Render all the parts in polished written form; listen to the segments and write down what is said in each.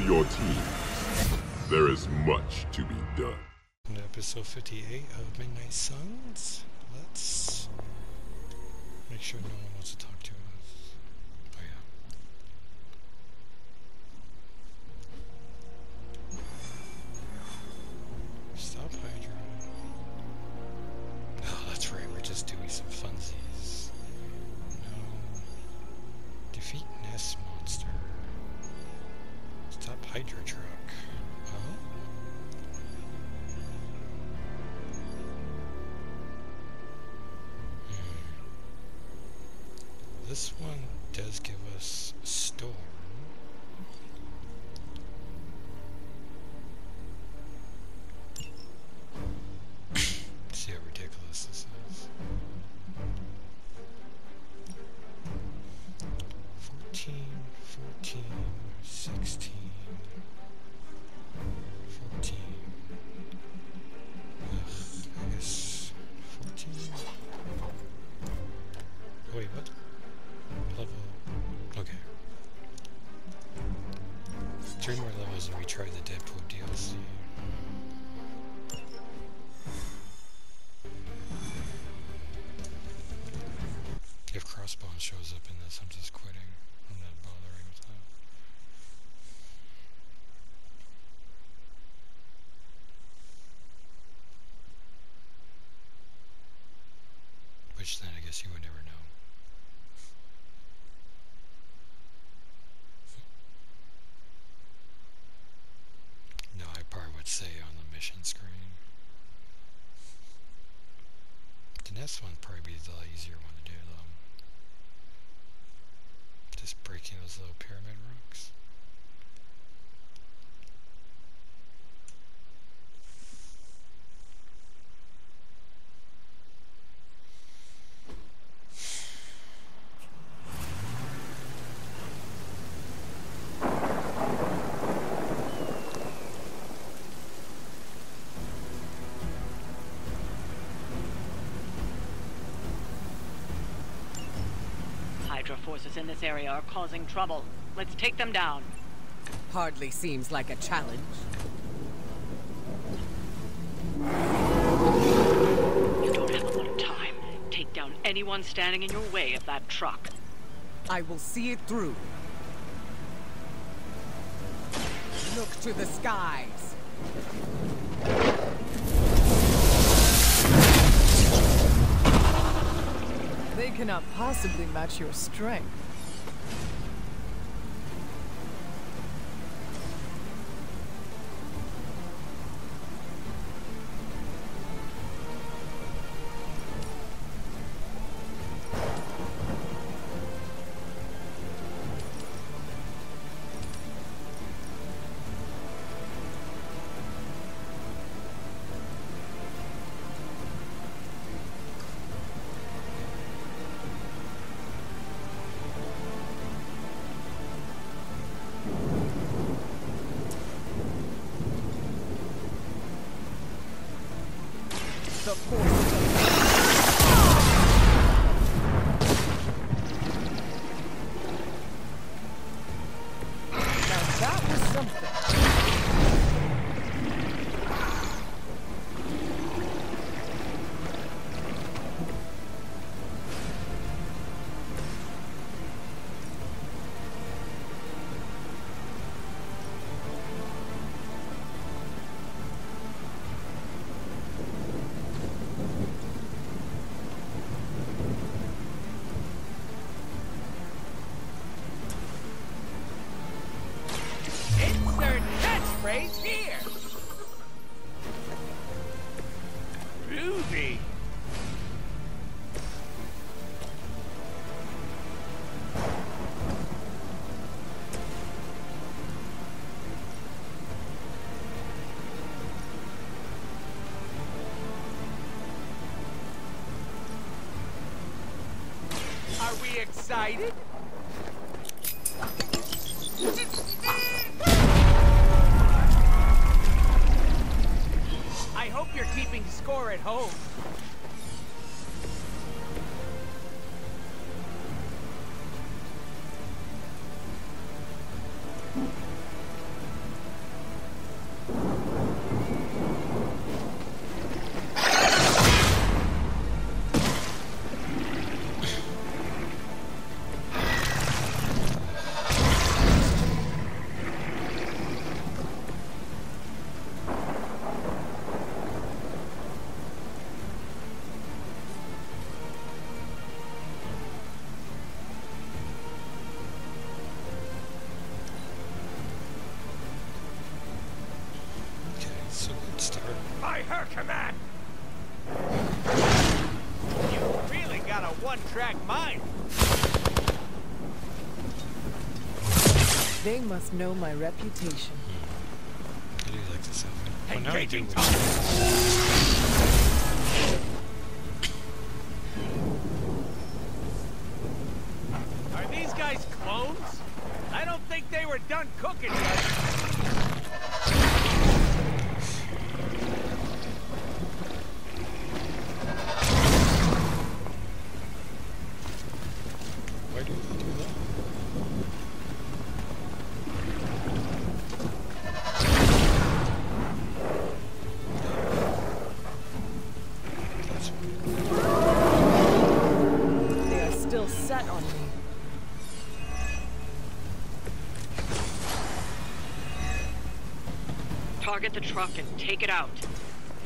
your teams. There is much to be done. In episode 58 of Midnight Suns, let's make sure no one wants to talk to us. Oh yeah. Stop Hydra. Oh, that's right, we're just doing some funsies. No. Defeat Nest Monster. Stop Hydra Truck. Huh? This one does give us Storm. See how ridiculous this is. 14, 14, 16, 14. I guess 14. Wait, what? Level. Okay. 3 more levels and we try the Deadpool DLC. If Crossbone shows up in this, I'm just quitting. I'm not bothering with that. Which then I guess you would never know. No, I probably would say on the mission screen. The next one would probably be the easier one to do though. Just breaking those little pyramid rocks. Forces in this area are causing trouble. Let's take them down. Hardly seems like a challenge. You don't have a lot of time. Take down anyone standing in your way of that truck. I will see it through. Look to the skies. They cannot possibly match your strength. The forces of now that was something. Right here. Ruby. Are we excited? I hope you're keeping score at home. one-track mind. They must know my reputation. I do like this outfit. Well, now I do. Engaging Are these guys clones? I don't think they were done cooking yet. Why do they do that? That's weird. They are still set on me. Target the truck and take it out.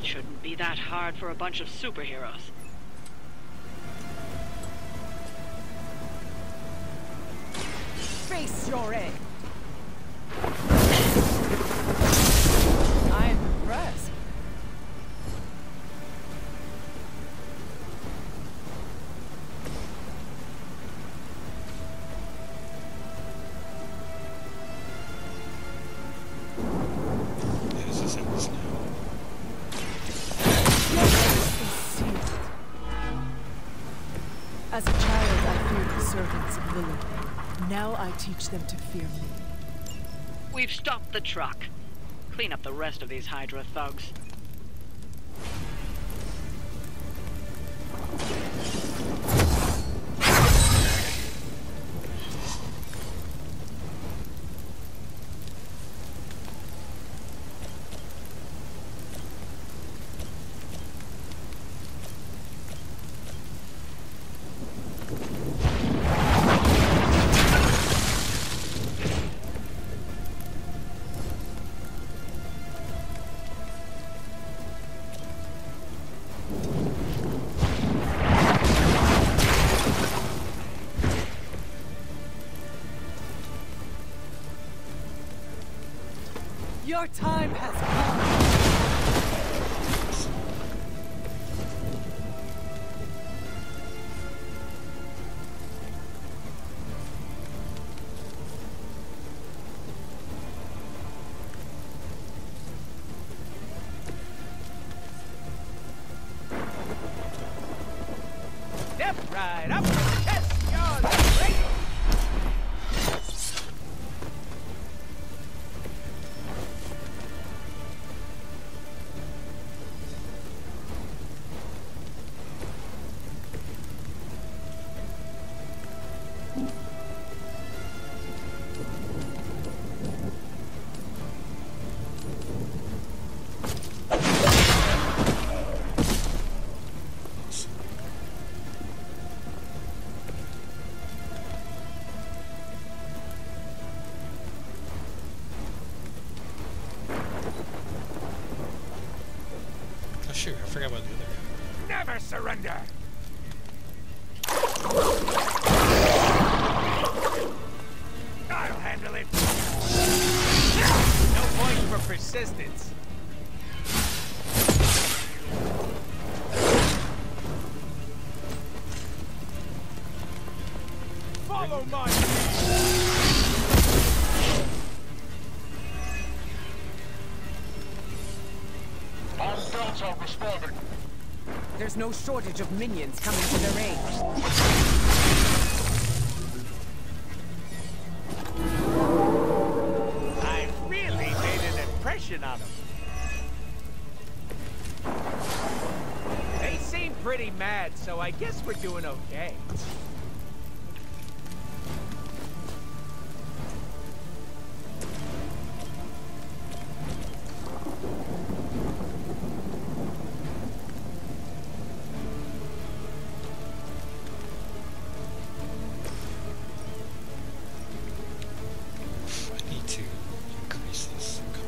It shouldn't be that hard for a bunch of superheroes. Face your end. I am impressed. Yeah, this is in this now. Your voice is sealed. As a child, I feared the servants of Lilith. Now I teach them to fear me. We've stopped the truck. Clean up the rest of these Hydra thugs. Your time has come. Step right up and test your strength. Oh shoot, I forgot about the other guy. Never surrender. I'll handle it. No point for persistence. Follow my There's no shortage of minions coming to their aid. I really made an impression on them. They seem pretty mad, so I guess we're doing okay. I need to increase this cover.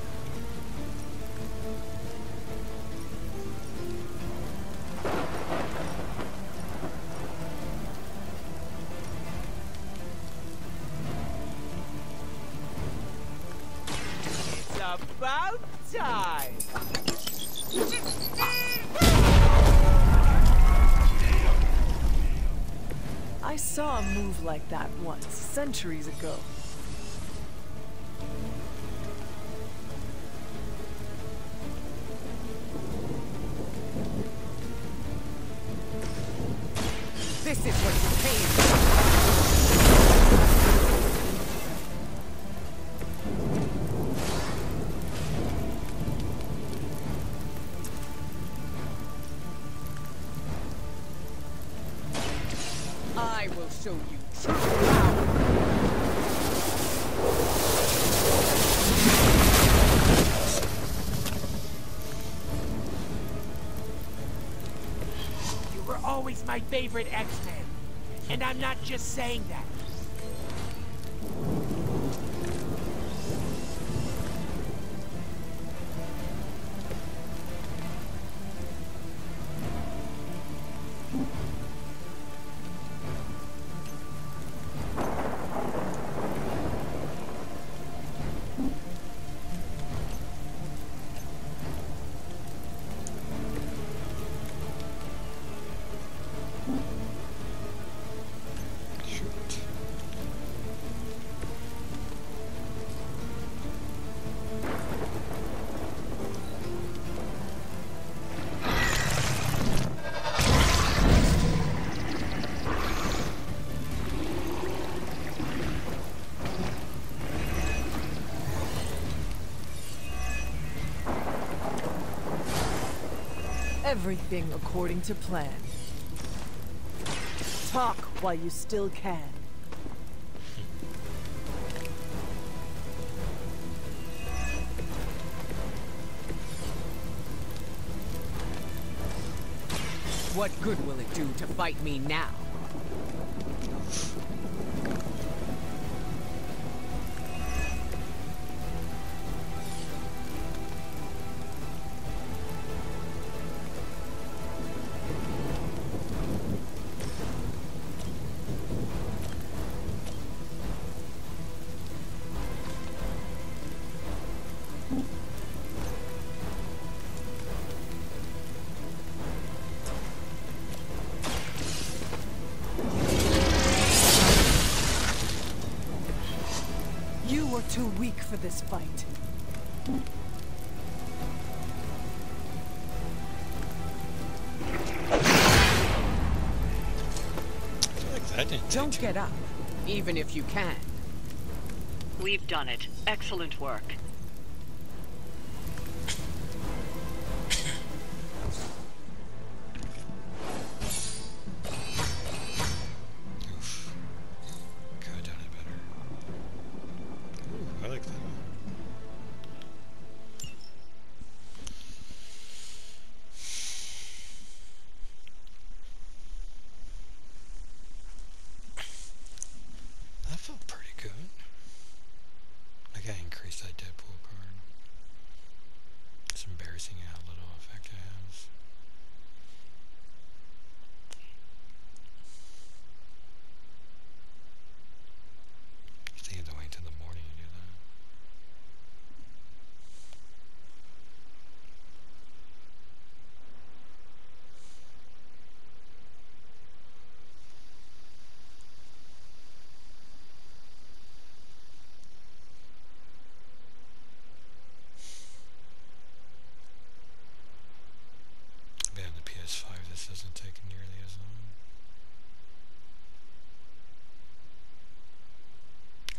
It's about time. I saw a move like that once, centuries ago. This is what you came for. I will show you true power. You were always my favorite X-Men. And I'm not just saying that. Everything according to plan. Talk while you still can. What good will it do to fight me now? You are too weak for this fight. Don't get up, even if you can. We've done it. Excellent work. Could have done it better. Ooh, I like that one. That felt pretty good. Like I increased that Deadpool card. It's embarrassing how little effect it has. I think you have to wait till the morning to do that. But on the PS5, this doesn't take nearly as long.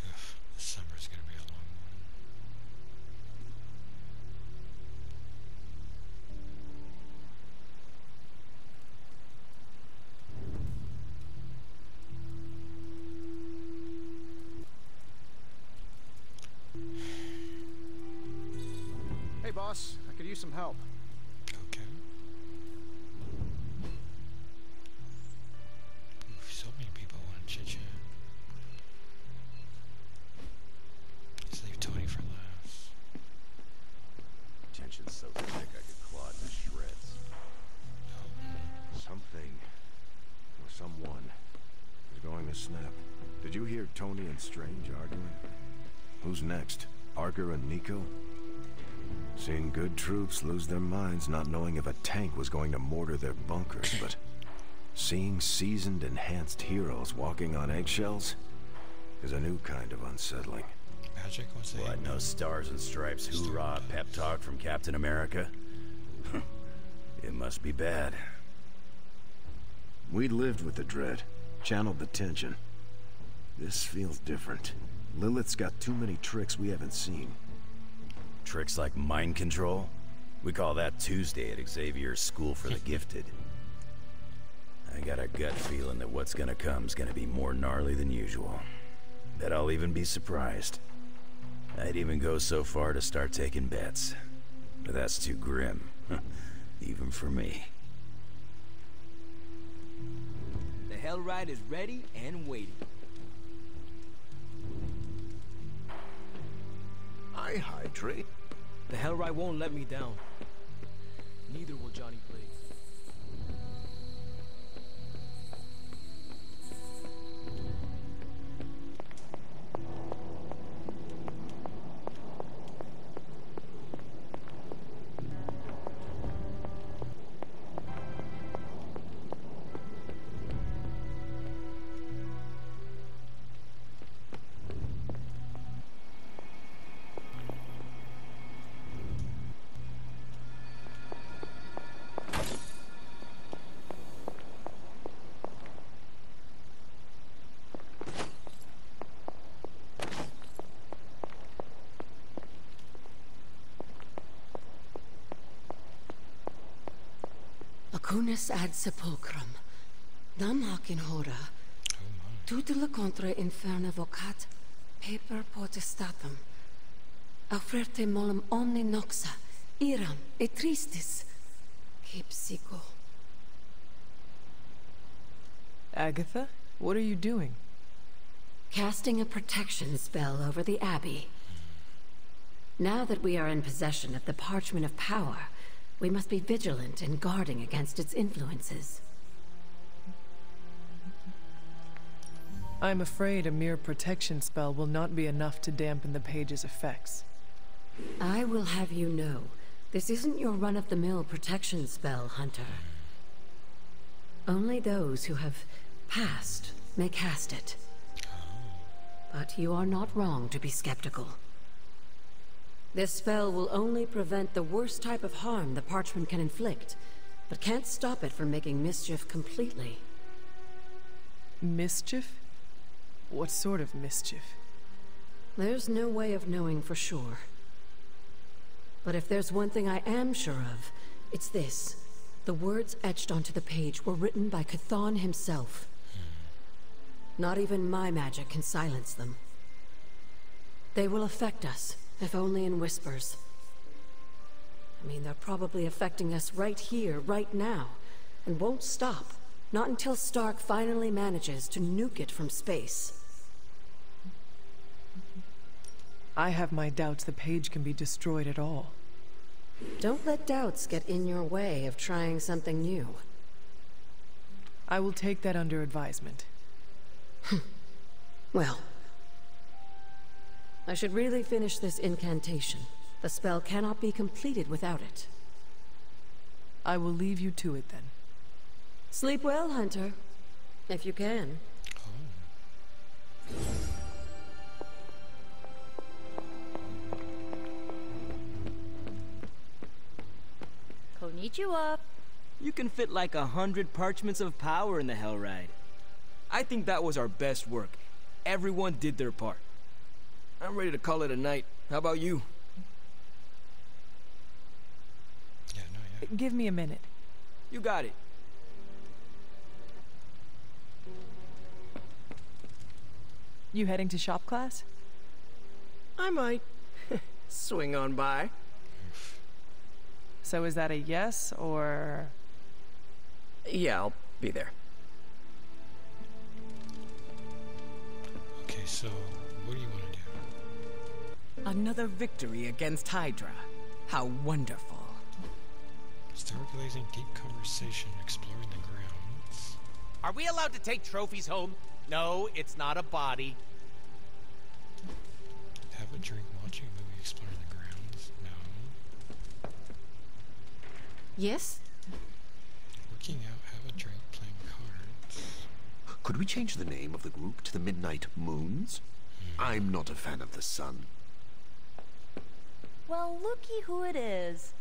Ugh, this summer's gonna be a long one. Hey boss, I could use some help. Okay. Ooh, so many people want to chit chat. Let's leave Tony for last. Tension's so thick I could claw it to shreds. Something or someone is going to snap. Did you hear Tony and Strange arguing? Who's next? Arger and Nico? Seeing good troops lose their minds, not knowing if a tank was going to mortar their bunkers, but Seeing seasoned, enhanced heroes walking on eggshells is a new kind of unsettling. Magic? What's that? What, no stars and stripes hoorah pep talk from Captain America? It must be bad. We lived with the dread, channeled the tension. This feels different. Lilith's got too many tricks we haven't seen. Tricks like mind control? We call that Tuesday at Xavier's School for the Gifted. I got a gut feeling that what's gonna come's gonna be more gnarly than usual. Bet I'll even be surprised. I'd even go so far to start taking bets. But that's too grim. Even for me. The Hell Ride is ready and waiting. I hydrate. The Hell Ride won't let me down. Neither will Johnny Blaze. Lacunus ad sepulchrum. Nam hac in hora. Tutela contra inferna vocat. Paper potestatum. Offerte molem omne noxa. Iram et tristis. Kipsico. Agatha, what are you doing? Casting a protection spell over the Abbey. Now that we are in possession of the Parchment of Power, we must be vigilant in guarding against its influences. I'm afraid a mere protection spell will not be enough to dampen the page's effects. I will have you know, this isn't your run-of-the-mill protection spell, Hunter. Only those who have passed may cast it. But you are not wrong to be skeptical. This spell will only prevent the worst type of harm the parchment can inflict, but can't stop it from making mischief completely. Mischief? What sort of mischief? There's no way of knowing for sure. But if there's one thing I am sure of, it's this. The words etched onto the page were written by Chthon himself. Not even my magic can silence them. They will affect us, if only in whispers. I mean, they're probably affecting us right here, right now, and won't stop. Not until Stark finally manages to nuke it from space. I have my doubts the page can be destroyed at all. Don't let doubts get in your way of trying something new. I will take that under advisement. Well, I should really finish this incantation. The spell cannot be completed without it. I will leave you to it then. Sleep well, Hunter. If you can. Konnichiwa. You can fit like 100 parchments of power in the Hell Ride. I think that was our best work. Everyone did their part. I'm ready to call it a night. How about you? Give me a minute. You got it. You heading to shop class? I might. Swing on by. So is that a yes, or...? Yeah, I'll be there. Okay, so what do you want to do? Another victory against Hydra. How wonderful. Stargazing deep conversation, exploring the grounds. Are we allowed to take trophies home? No, it's not a body. Have a drink, watching a movie, exploring the grounds. No. Yes? Working out, have a drink, playing cards. Could we change the name of the group to the Midnight Moons? I'm not a fan of the sun. Well, looky who it is.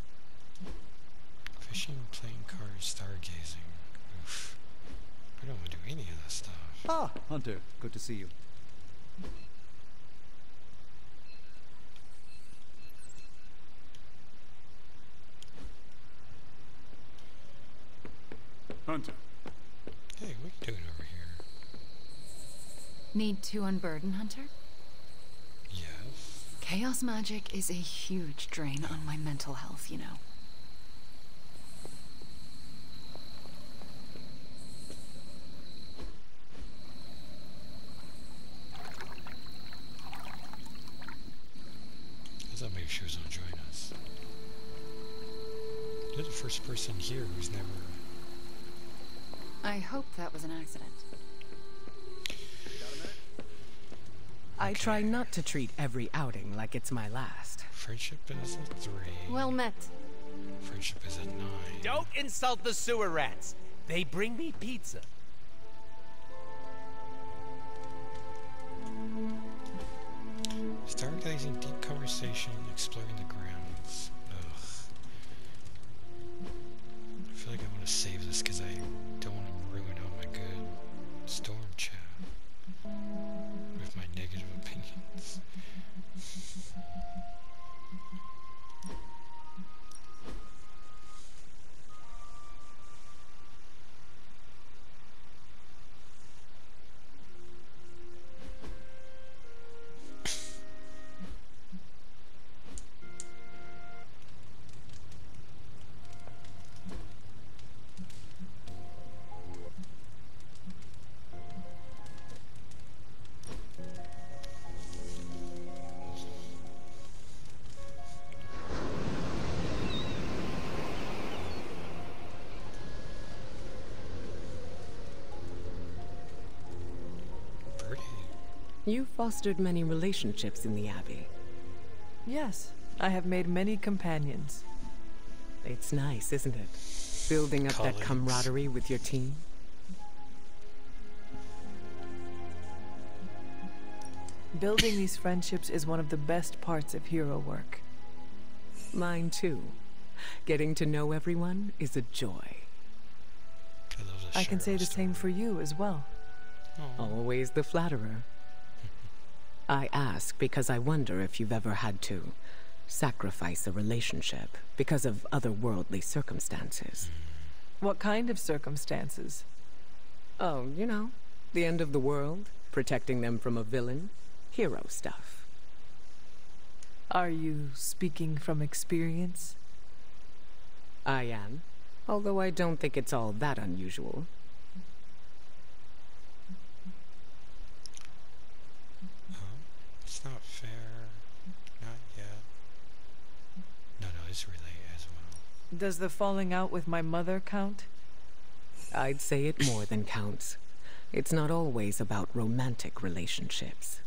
Fishing, playing cards, stargazing. Oof. I don't want to do any of that stuff. Ah, Hunter. Good to see you. Hunter. Hey, what are you doing over here? Need to unburden, Hunter? Yes. Chaos magic is a huge drain on my mental health, you know. I thought maybe she was going to join us. You're the first person here who's never... I hope that was an accident. I try not to treat every outing like it's my last. Friendship is a 3. Well met. Friendship is a 9. Don't insult the sewer rats. They bring me pizza. Stargazing, deep conversation, exploring the grounds. Ugh. I feel like I want to save this because I don't want to ruin all my good storm chat with my negative opinions. You fostered many relationships in the Abbey. Yes, I have made many companions. It's nice, isn't it? Building up that camaraderie with your team. Building these friendships is one of the best parts of hero work. Mine too. Getting to know everyone is a joy. I can say the same for you as well. Always the flatterer. I ask because I wonder if you've ever had to sacrifice a relationship because of otherworldly circumstances. What kind of circumstances? Oh, you know, the end of the world, protecting them from a villain, hero stuff. Are you speaking from experience? I am, although I don't think it's all that unusual. It's not fair. Not yet. No, it's relay as well. Does the falling out with my mother count? I'd say it more than counts. It's not always about romantic relationships.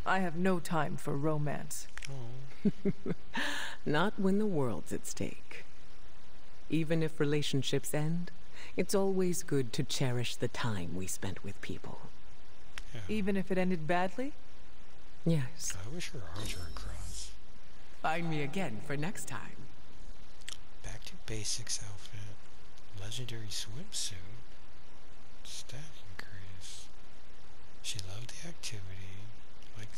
I have no time for romance. Not when the world's at stake. Even if relationships end, it's always good to cherish the time we spent with people. Yeah. Even if it ended badly? Yes. I wish her arms were across. Find me again for next time. Back to basics outfit. Legendary swimsuit. Stat increase. She loved the activity. Like...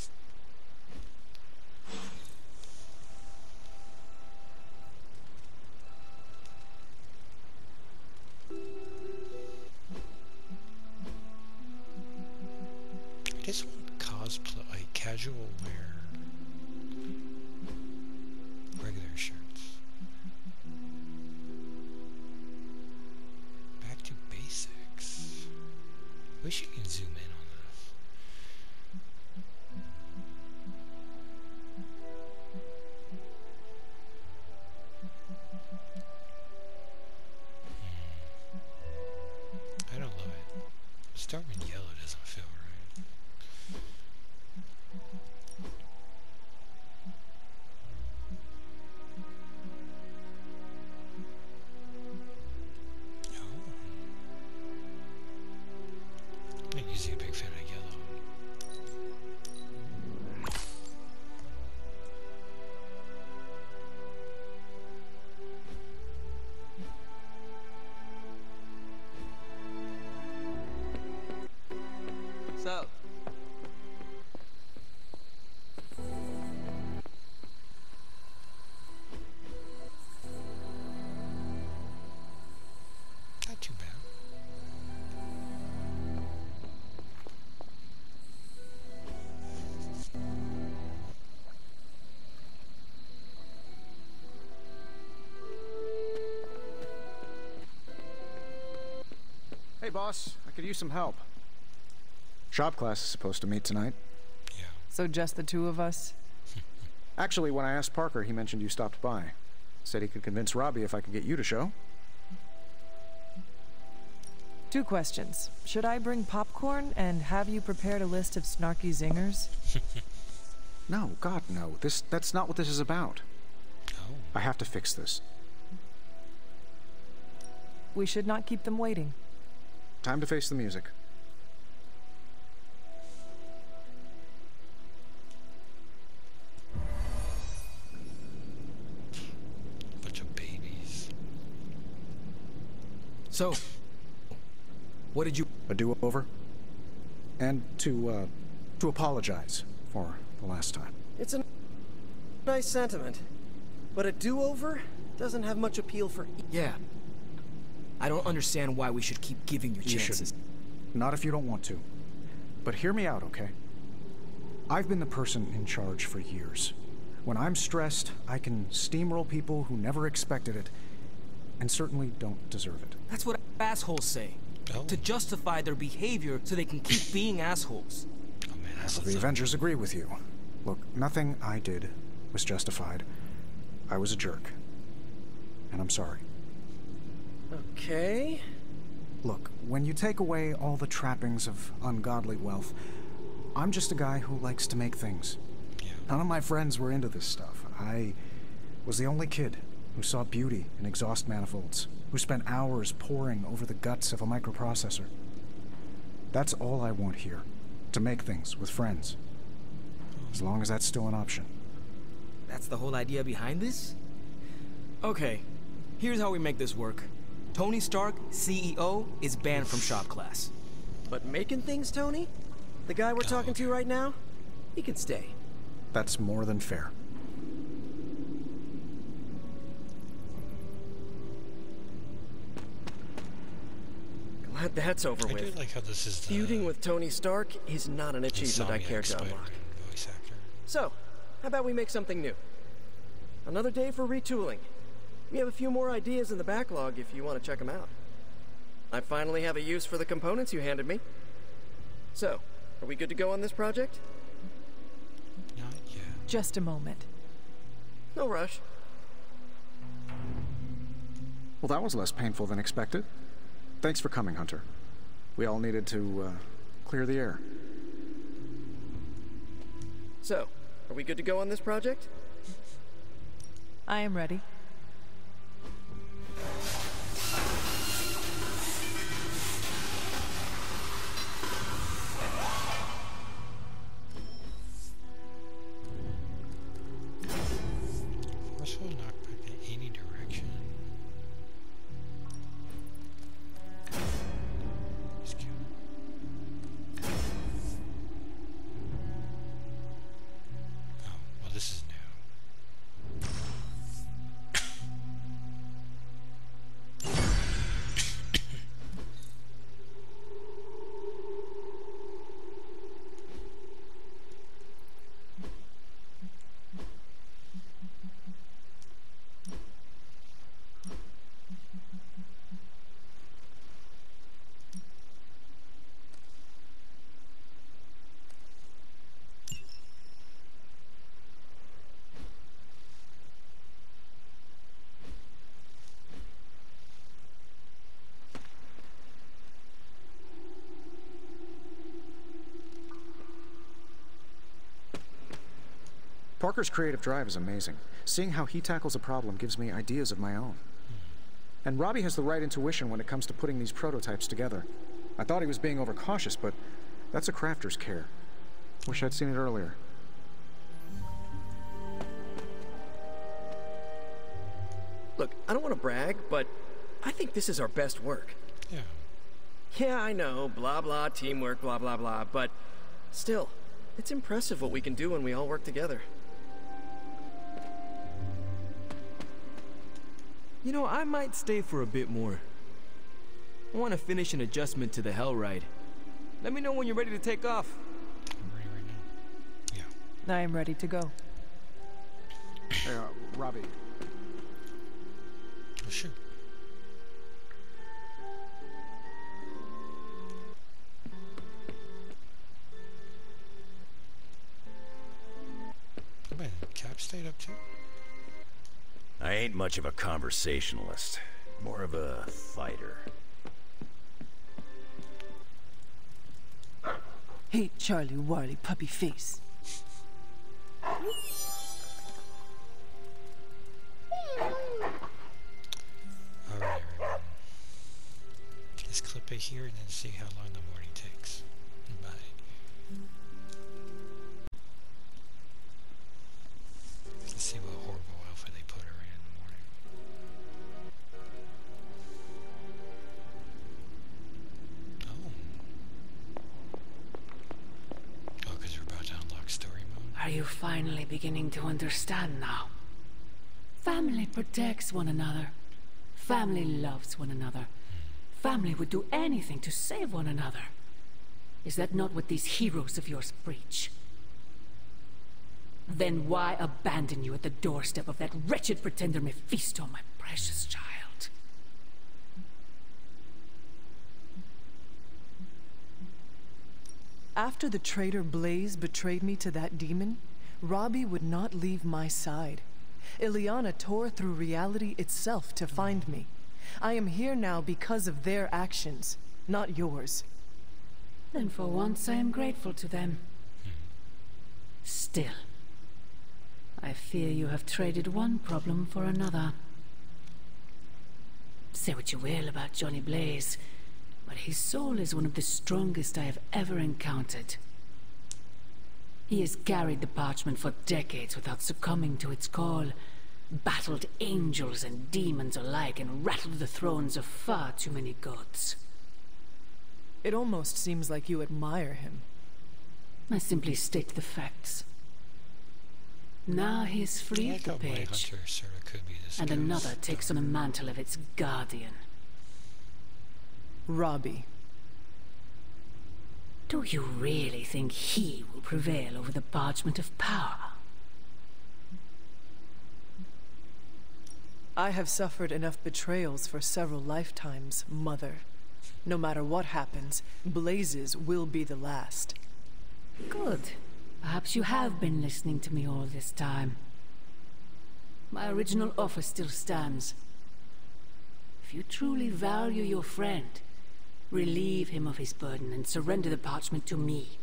I just want cosplay, like casual wear. Regular shirts. Back to basics. Wish you can zoom in on this. I don't love it. Starting in yellow doesn't feel right. usually a big fan of yellow. So. Not too bad. Hey, boss. I could use some help. Shop class is supposed to meet tonight. So just the two of us? Actually, when I asked Parker, he mentioned you stopped by. Said he could convince Robbie if I could get you to show. 2 questions. Should I bring popcorn and have you prepared a list of snarky zingers? No, God, no. That's not what this is about. Oh. I have to fix this. We should not keep them waiting. Time to face the music. Bunch of babies. So, what did you... A do-over? And to apologize for the last time. It's a nice sentiment, but a do-over doesn't have much appeal for... Yeah. I don't understand why we should keep giving you You chances. shouldn't. Not if you don't want to. But hear me out, okay? I've been the person in charge for years. When I'm stressed, I can steamroll people who never expected it, and certainly don't deserve it. That's what assholes say. Oh. To justify their behavior so they can keep being assholes. Oh man, that's The Avengers agree with you. Look, nothing I did was justified. I was a jerk. And I'm sorry. Okay. Look, when you take away all the trappings of ungodly wealth, I'm just a guy who likes to make things. Yeah. None of my friends were into this stuff. I was the only kid who saw beauty in exhaust manifolds, who spent hours poring over the guts of a microprocessor. That's all I want here, to make things with friends. As long as that's still an option. That's the whole idea behind this? Okay, here's how we make this work. Tony Stark, CEO, is banned from shop class. But making things, Tony? The guy we're talking to right now? He can stay. That's more than fair. Glad that's over I with. do like how this is the Feuding with Tony Stark is not an achievement I care to Insomniac unlock. Spider-Man voice actor. So, how about we make something new? Another day for retooling. We have a few more ideas in the backlog if you want to check them out. I finally have a use for the components you handed me. So, are we good to go on this project? Not yet. Just a moment. No rush. Well, that was less painful than expected. Thanks for coming, Hunter. We all needed to, clear the air. So, are we good to go on this project? I am ready. Forceful knockback in any direction. Skill. Oh, well, this is new. Parker's creative drive is amazing. Seeing how he tackles a problem gives me ideas of my own. And Robbie has the right intuition when it comes to putting these prototypes together. I thought he was being overcautious, but That's a crafter's care. Wish I'd seen it earlier. Look, I don't want to brag, but I think this is our best work. Yeah. Yeah, I know, blah blah, teamwork, blah blah blah, but still, it's impressive what we can do when we all work together. You know, I might stay for a bit more. I want to finish an adjustment to the Hell Ride. Let me know when you're ready to take off. I'm ready right now. Yeah. I am ready to go. Hey, Robbie. Oh, shoot. Oh, man, Cap stayed up too? I ain't much of a conversationalist. More of a fighter. Hey, Charlie Warley puppy face. Alright, everyone. Let's clip it here and then see how long the morning takes. Bye. Let's see what horrible outfit they put her in the morning. Oh, because we're about to unlock story mode? Are you finally beginning to understand now? Family protects one another. Family loves one another. Family would do anything to save one another. Is that not what these heroes of yours preach? Then why abandon you at the doorstep of that wretched pretender Mephisto, my precious child? After the traitor Blaze betrayed me to that demon, Robbie would not leave my side. Ileana tore through reality itself to find me. I am here now because of their actions, not yours. Then for once I am grateful to them. Still, I fear you have traded one problem for another. Say what you will about Johnny Blaze, but his soul is one of the strongest I have ever encountered. He has carried the parchment for decades without succumbing to its call, battled angels and demons alike, and rattled the thrones of far too many gods. It almost seems like you admire him. I simply state the facts. Now he is free of the page, and another takes on the mantle of its guardian. Robbie. Do you really think he will prevail over the parchment of power? I have suffered enough betrayals for several lifetimes, Mother. No matter what happens, Blaze's will be the last. Good. Perhaps you have been listening to me all this time. My original offer still stands. If you truly value your friend, relieve him of his burden and surrender the parchment to me.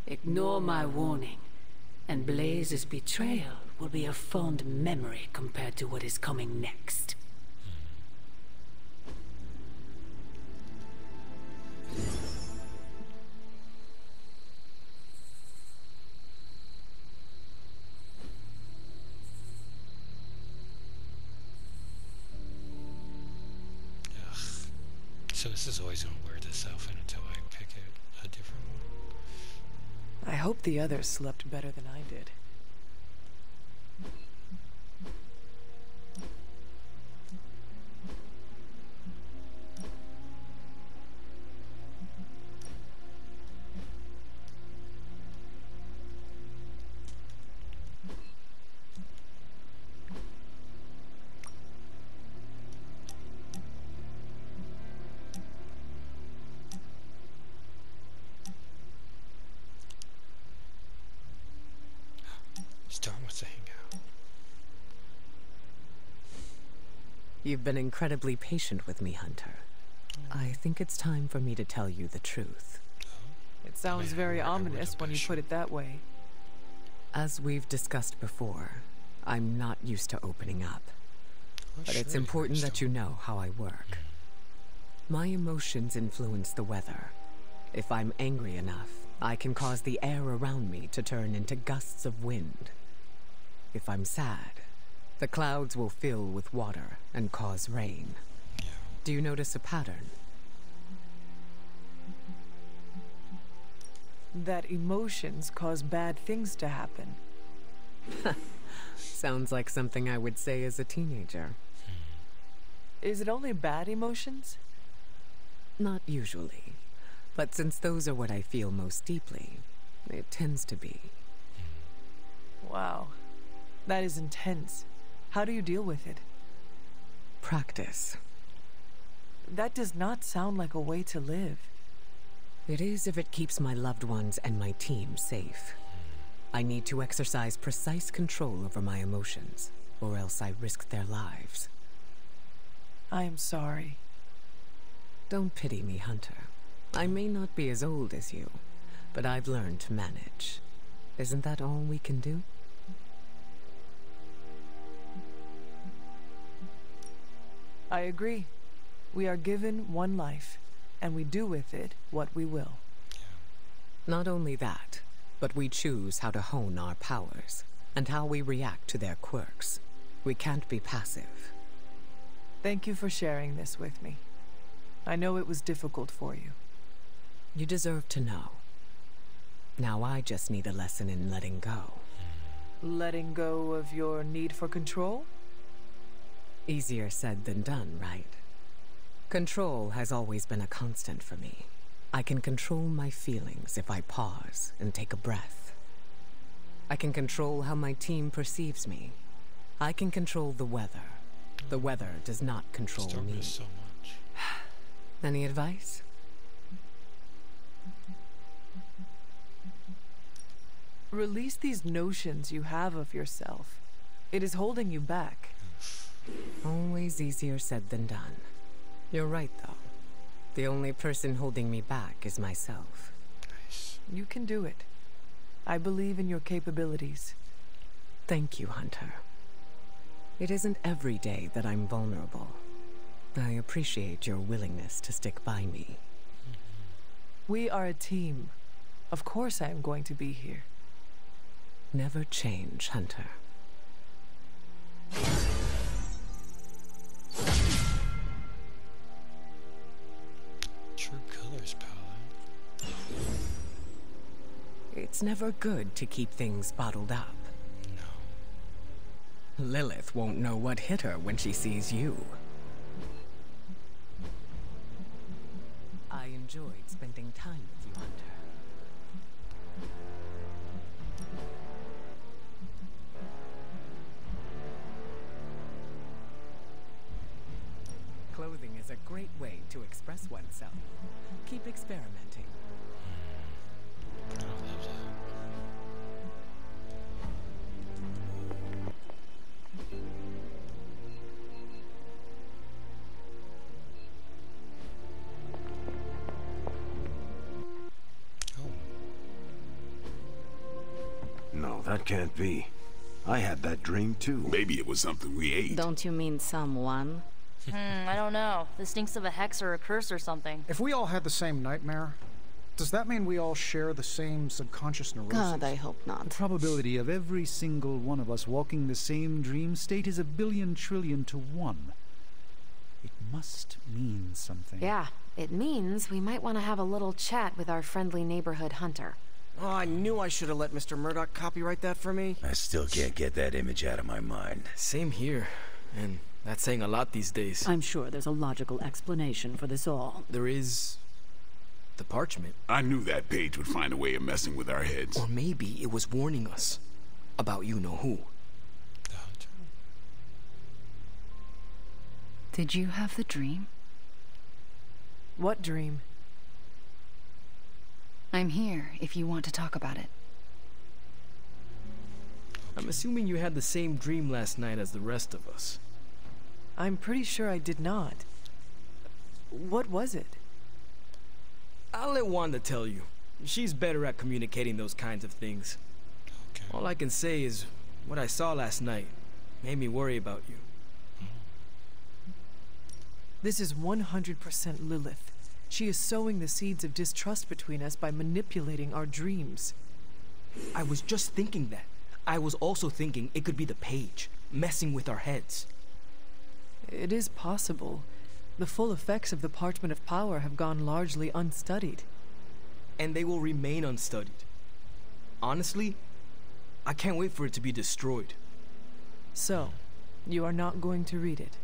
Ignore my warning, and Blaze's betrayal will be a fond memory compared to what is coming next. So this is always going to wear this outfit until I pick a different one. I hope the others slept better than I did. Storm wants to hang out. You've been incredibly patient with me, Hunter. I think it's time for me to tell you the truth. It sounds very ominous when you put it that way. As we've discussed before, I'm not used to opening up. But it's important that you know how I work. My emotions influence the weather, If I'm angry enough, I can cause the air around me to turn into gusts of wind. If I'm sad, the clouds will fill with water and cause rain. Do you notice a pattern? That emotions cause bad things to happen. Sounds like something I would say as a teenager. Is it only bad emotions? Not usually. But since those are what I feel most deeply, it tends to be. Wow. That is intense. How do you deal with it? Practice. That does not sound like a way to live. It is if it keeps my loved ones and my team safe. I need to exercise precise control over my emotions, or else I risk their lives. I am sorry. Don't pity me, Hunter. I may not be as old as you, but I've learned to manage. Isn't that all we can do? I agree. We are given one life, and we do with it what we will. Not only that, but we choose how to hone our powers, and how we react to their quirks. We can't be passive. Thank you for sharing this with me. I know it was difficult for you. You deserve to know. Now I just need a lesson in letting go. Letting go of your need for control? Easier said than done, right? Control has always been a constant for me. I can control my feelings if I pause and take a breath. I can control how my team perceives me. I can control the weather. The weather does not control me. So much. Any advice? Release these notions you have of yourself. It is holding you back. Always easier said than done. You're right, though. The only person holding me back is myself. Nice. You can do it. I believe in your capabilities. Thank you, Hunter. It isn't every day that I'm vulnerable. I appreciate your willingness to stick by me. We are a team. Of course I am going to be here. Never change, Hunter. True colors palette. It's never good to keep things bottled up. No. Lilith won't know what hit her when she sees you. I enjoyed spending time with you, Hunter. Clothing is a great way to express oneself. Keep experimenting. I love that. No, that can't be. I had that dream too. Maybe it was something we ate. Don't you mean someone? I don't know. This stinks of a hex or a curse or something. If we all had the same nightmare, does that mean we all share the same subconscious neurosis? God, I hope The not. probability of every single one of us walking the same dream state is 1,000,000,000,000 trillion to 1. It must mean something. Yeah, it means we might want to have a little chat with our friendly neighborhood hunter. Oh, I knew I should have let Mr. Murdoch copyright that for me. I still can't get that image out of my mind. Same here. And that's saying a lot these days. I'm sure there's a logical explanation for this all. There is... the parchment. I knew that page would find a way of messing with our heads. Or maybe it was warning us about you-know-who. The hunter. Did you have the dream? What dream? I'm here if you want to talk about it. I'm assuming you had the same dream last night as the rest of us. I'm pretty sure I did not. What was it? I'll let Wanda tell you. She's better at communicating those kinds of things. Okay. All I can say is, what I saw last night made me worry about you. This is 100% Lilith. She is sowing the seeds of distrust between us by manipulating our dreams. I was just thinking that. I was also thinking it could be the page, messing with our heads. It is possible. The full effects of the Parchment of Power have gone largely unstudied. And they will remain unstudied. Honestly, I can't wait for it to be destroyed. So, you are not going to read it?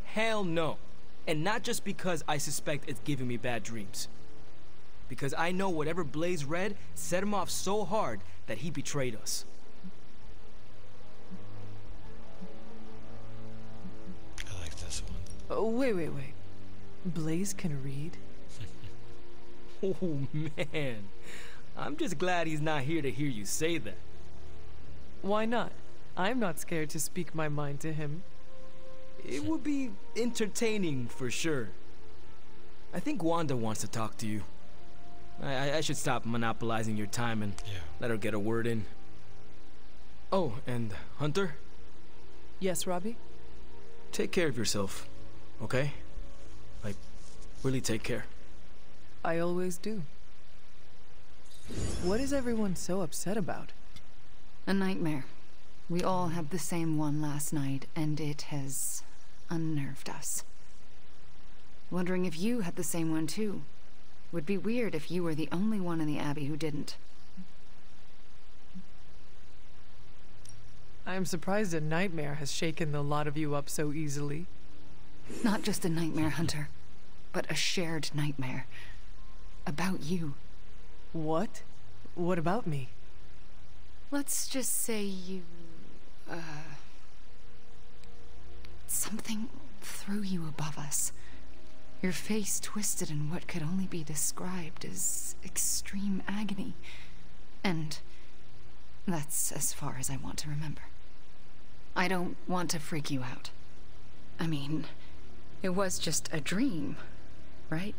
Hell no. And not just because I suspect it's giving me bad dreams. Because I know whatever Blaze read set him off so hard that he betrayed us. I like this one. Oh, wait. Blaze can read? Oh, man. I'm just glad he's not here to hear you say that. Why not? I'm not scared to speak my mind to him. It would be entertaining for sure. I think Wanda wants to talk to you. I should stop monopolizing your time and let her get a word in. Oh, and Hunter? Yes, Robbie? Take care of yourself, okay? Like, really take care. I always do. What is everyone so upset about? A nightmare. We all had the same one last night, and it has unnerved us. Wondering if you had the same one too. Would be weird if you were the only one in the Abbey who didn't. I am surprised a nightmare has shaken the lot of you up so easily. Not just a nightmare, Hunter, but a shared nightmare. About you. What? What about me? Let's just say you... something threw you above us. Your face twisted in what could only be described as extreme agony. And that's as far as I want to remember. I don't want to freak you out. I mean, it was just a dream, right?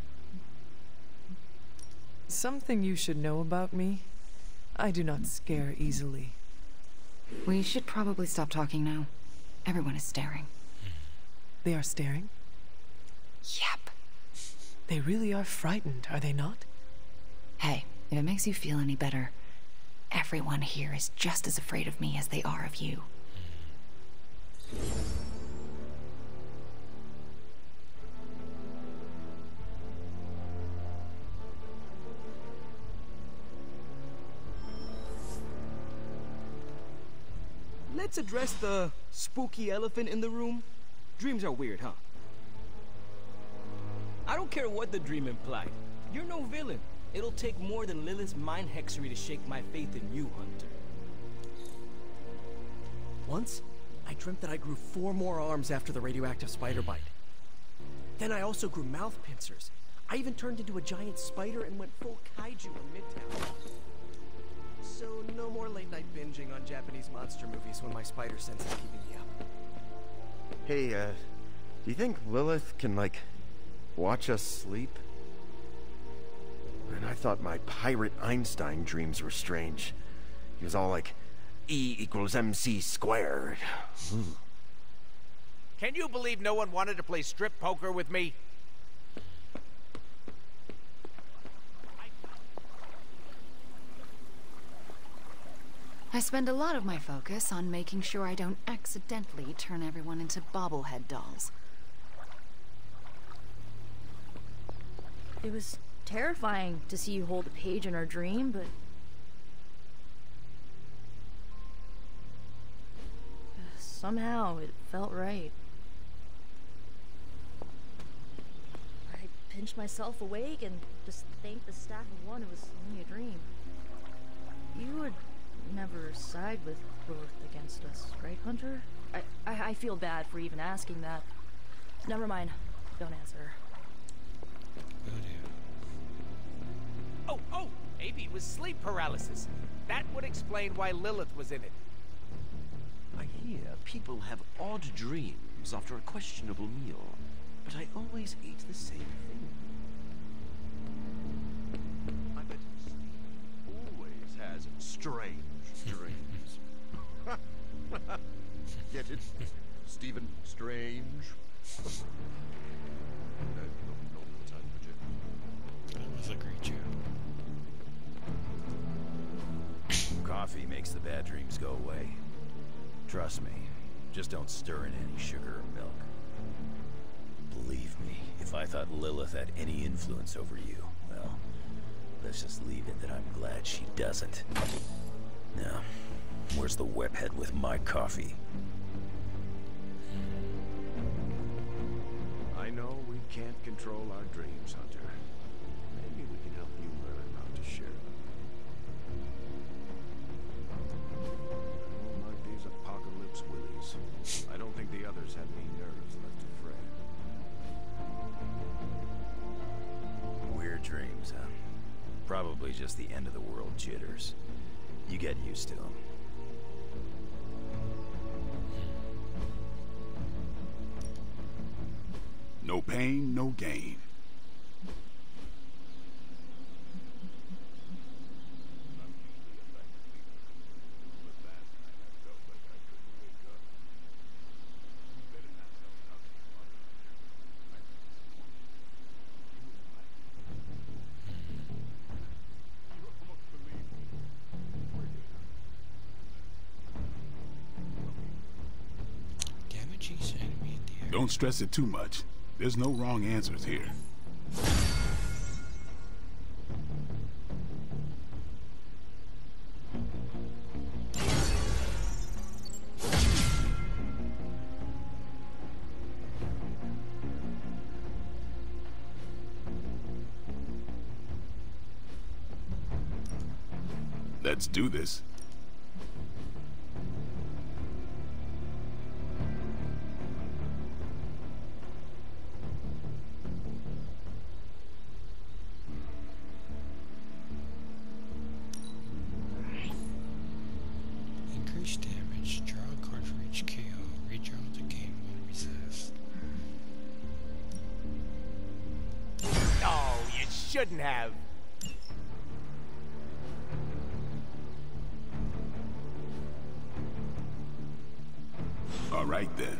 Something you should know about me. I do not scare easily. We should probably stop talking now. Everyone is staring. They are staring? Yep. They really are frightened, are they not? Hey, if it makes you feel any better, everyone here is just as afraid of me as they are of you. Let's address the spooky elephant in the room. Dreams are weird, huh? I don't care what the dream implied. You're no villain. It'll take more than Lilith's mind hexery to shake my faith in you, Hunter. Once, I dreamt that I grew 4 more arms after the radioactive spider bite. Then I also grew mouth pincers. I even turned into a giant spider and went full kaiju in Midtown. So no more late-night binging on Japanese monster movies when my spider sense is keeping me up. Hey, do you think Lilith can, like, watch us sleep? And I thought my pirate Einstein dreams were strange. He was all like, E equals MC squared. Can you believe no one wanted to play strip poker with me? I spend a lot of my focus on making sure I don't accidentally turn everyone into bobblehead dolls. It was terrifying to see you hold a page in our dream, but... somehow it felt right. I pinched myself awake and just thanked the staff of one it was only a dream. You would never side with Lilith against us, right, Hunter? I feel bad for even asking that. Never mind. Don't answer. Oh, maybe it was sleep paralysis. That would explain why Lilith was in it. I hear people have odd dreams after a questionable meal, but I always eat the same thing. I bet Steve always has strange dreams. Get it? Stephen Strange? No, not the time for Jim. makes the bad dreams go away. Trust me, just don't stir in any sugar or milk. Believe me, if I thought Lilith had any influence over you, well, let's just leave it that I'm glad she doesn't. Now, where's the whiphead with my coffee? I know we can't control our dreams, Hunter. Maybe we can help you learn how to share them. I don't like these apocalypse willies. I don't think the others have any nerves left to fray. Weird dreams, huh? Probably just the end of the world jitters. You get used to them. No pain, no gain. Don't stress it too much. There's no wrong answers here. Let's do this. Increased damage, draw a card for each KO, redraw the game when recessed. No, you shouldn't have. All right then.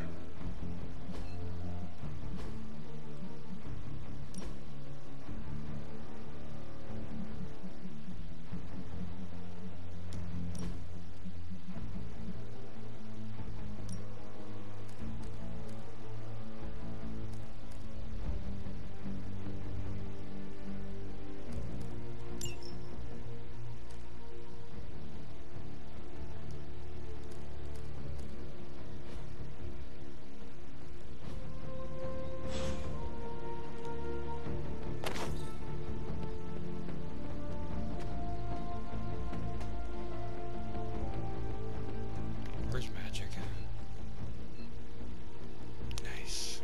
Where's magic? Nice.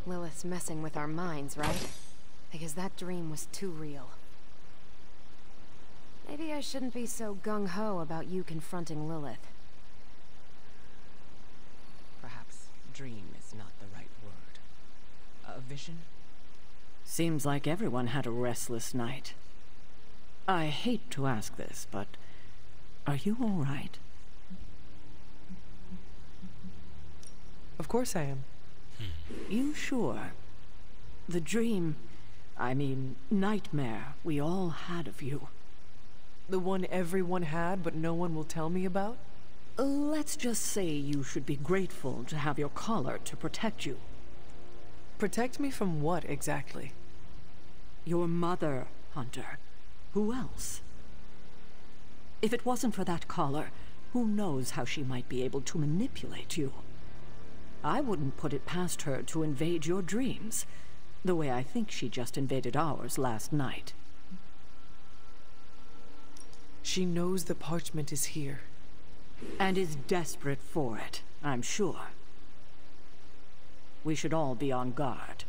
Lilith's messing with our minds, right? Because that dream was too real. Maybe I shouldn't be so gung-ho about you confronting Lilith. Perhaps dream is not the right word. A vision? Seems like everyone had a restless night. I hate to ask this, but are you all right? Of course I am. You sure? The dream, I mean, nightmare we all had of you. The one everyone had, but no one will tell me about? Let's just say you should be grateful to have your collar to protect you. Protect me from what, exactly? Your mother, Hunter. Who else? If it wasn't for that collar, who knows how she might be able to manipulate you? I wouldn't put it past her to invade your dreams, the way I think she just invaded ours last night. She knows the parchment is here. And is desperate for it, I'm sure. We should all be on guard.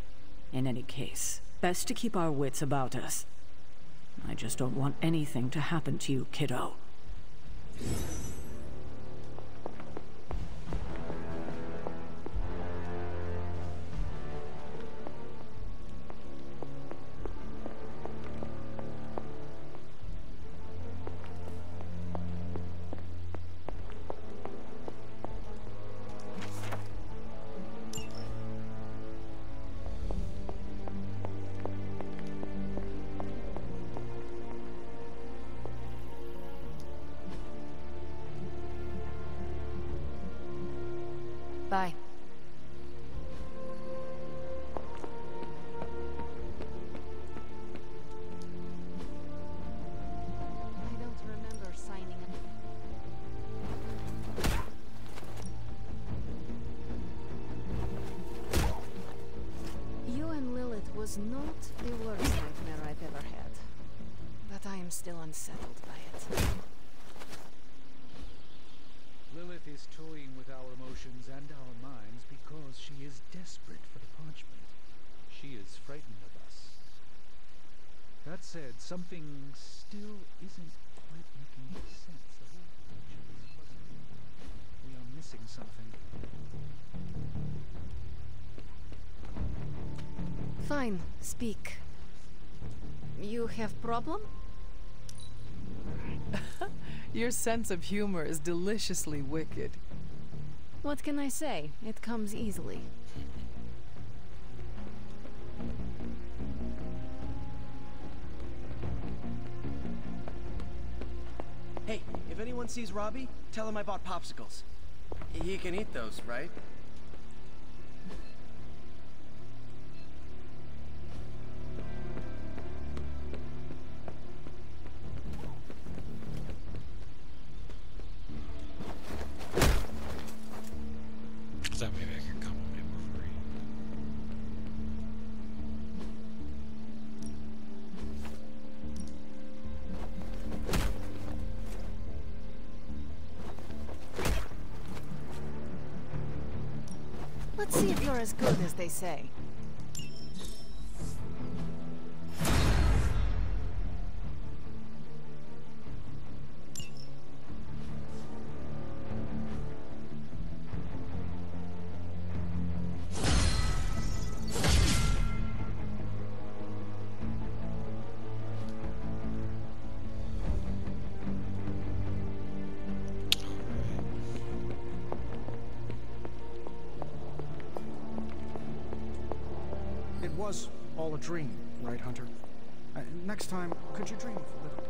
In any case, best to keep our wits about us. I just don't want anything to happen to you, kiddo. Bye. I don't remember signing You and Lilith was not the worst nightmare I've ever had. But I am still unsettled by it. Lilith is toying with our emotions and our minds because she is desperate for the parchment. She is frightened of us. That said, something still isn't quite making sense. The whole picture is puzzling. We are missing something. Fine, speak. You have problem? Your sense of humor is deliciously wicked. What can I say? It comes easily. Hey, if anyone sees Robbie, tell him I bought popsicles. He can eat those, right? I thought maybe I could compliment him for free. Let's see if you're as good as they say. It was all a dream, right, Hunter? Next time, could you dream of a little?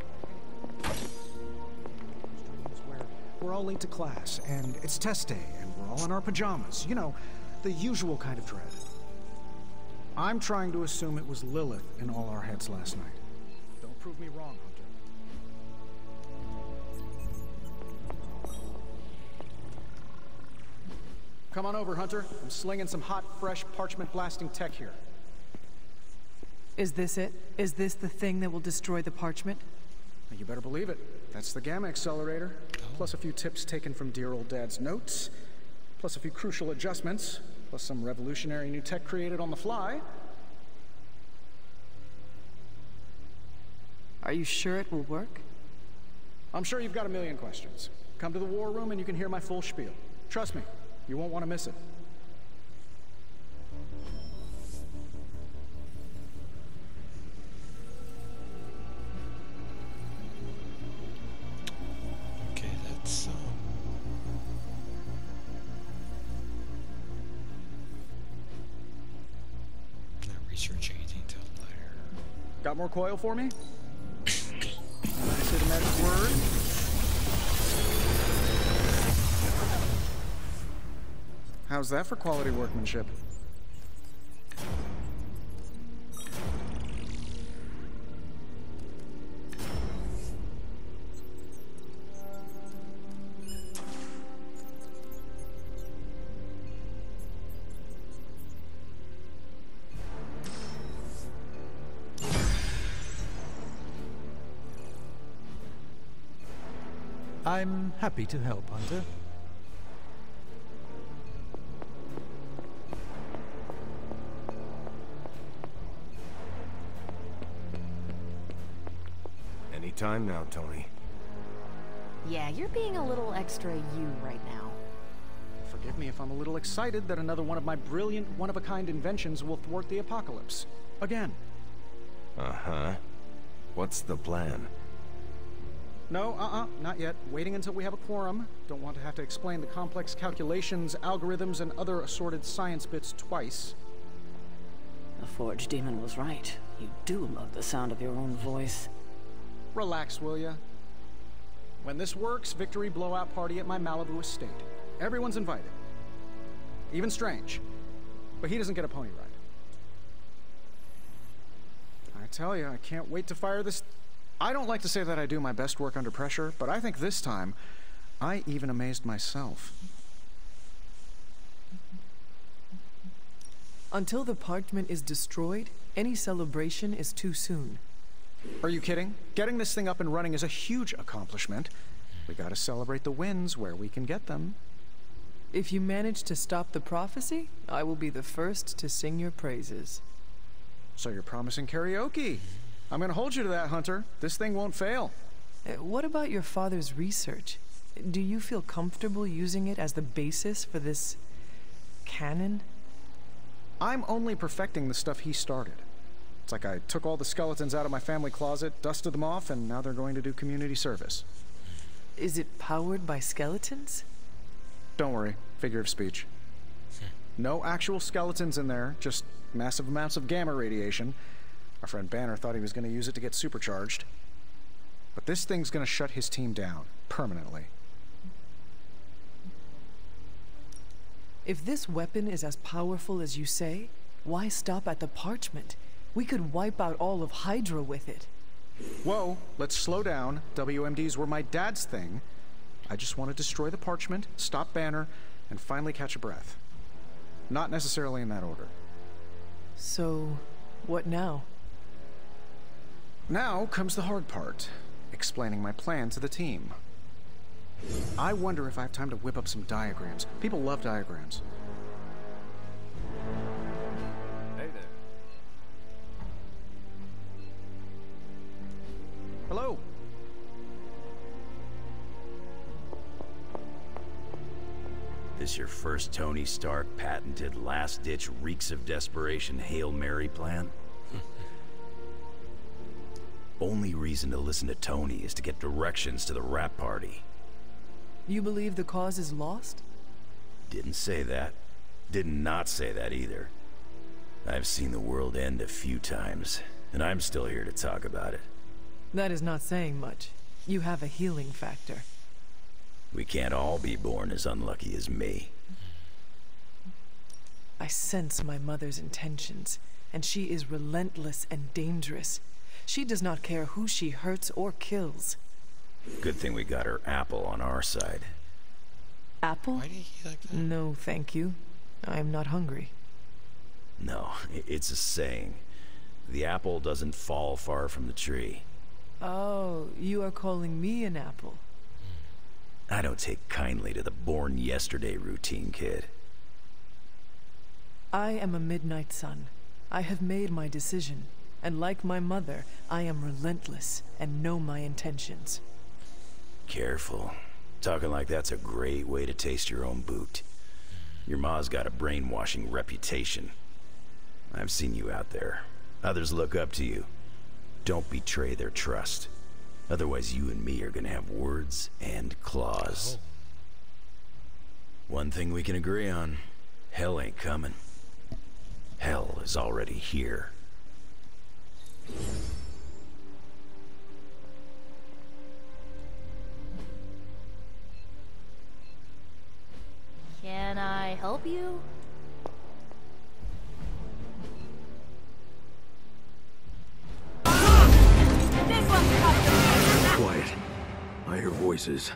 Dreams where we're all late to class, and it's test day, and we're all in our pajamas. You know, the usual kind of dread. I'm trying to assume it was Lilith in all our heads last night. Don't prove me wrong, Hunter. Come on over, Hunter. I'm slinging some hot, fresh, parchment-blasting tech here. Is this it? Is this the thing that will destroy the parchment? You better believe it. That's the Gamma Accelerator. Plus a few tips taken from dear old Dad's notes. Plus a few crucial adjustments. Plus some revolutionary new tech created on the fly. Are you sure it will work? I'm sure you've got a million questions. Come to the war room and you can hear my full spiel. Trust me, you won't want to miss it. Okay, that's not researching anything till later. Got more coil for me? Say the magic word. How's that for quality workmanship? I'm happy to help, Hunter. Anytime now, Tony. Yeah, you're being a little extra you right now. Forgive me if I'm a little excited that another one of my brilliant, one-of-a-kind inventions will thwart the apocalypse. Again. Uh-huh. What's the plan? No, not yet. Waiting until we have a quorum. Don't want to have to explain the complex calculations, algorithms, and other assorted science bits twice. The Forge Demon was right. You do love the sound of your own voice. Relax, will ya? When this works, victory blowout party at my Malibu estate. Everyone's invited. even Strange. But he doesn't get a pony ride. I tell you, I can't wait to fire this... I don't like to say that I do my best work under pressure, but I think this time, I even amazed myself. Until the parchment is destroyed, any celebration is too soon. Are you kidding? Getting this thing up and running is a huge accomplishment. We gotta celebrate the wins where we can get them. If you manage to stop the prophecy, I will be the first to sing your praises. So you're promising karaoke. I'm gonna hold you to that, Hunter. This thing won't fail. What about your father's research? Do you feel comfortable using it as the basis for this canon? I'm only perfecting the stuff he started. It's like I took all the skeletons out of my family closet, dusted them off, and now they're going to do community service. Is it powered by skeletons? Don't worry, figure of speech. No actual skeletons in there, just massive amounts of gamma radiation. Our friend Banner thought he was going to use it to get supercharged. But this thing's going to shut his team down, permanently. If this weapon is as powerful as you say, why stop at the parchment? We could wipe out all of Hydra with it. Whoa, let's slow down. WMDs were my dad's thing. I just want to destroy the parchment, stop Banner, and finally catch a breath. Not necessarily in that order. So, what now? Now comes the hard part, explaining my plan to the team. I wonder if I have time to whip up some diagrams. People love diagrams. Hey there. Hello. This your first Tony Stark patented last-ditch reeks of desperation Hail Mary plan? Only reason to listen to Tony is to get directions to the rap party. You believe the cause is lost? Didn't say that. Did not say that either. I've seen the world end a few times, and I'm still here to talk about it. That is not saying much. You have a healing factor. We can't all be born as unlucky as me. I sense my mother's intentions, and she is relentless and dangerous. She does not care who she hurts or kills. Good thing we got her apple on our side. Apple? Why did he like that? No, thank you. I am not hungry. No, it's a saying. The apple doesn't fall far from the tree. Oh, you are calling me an apple. I don't take kindly to the born yesterday routine, kid. I am a midnight sun. I have made my decision, and like my mother, I am relentless and know my intentions. Careful. Talking like that's a great way to taste your own boot. Your ma's got a brainwashing reputation. I've seen you out there. Others look up to you. Don't betray their trust. Otherwise, you and me are gonna have words and claws. One thing we can agree on, hell ain't coming. Hell is already here. Can I help you? Quiet. I hear voices.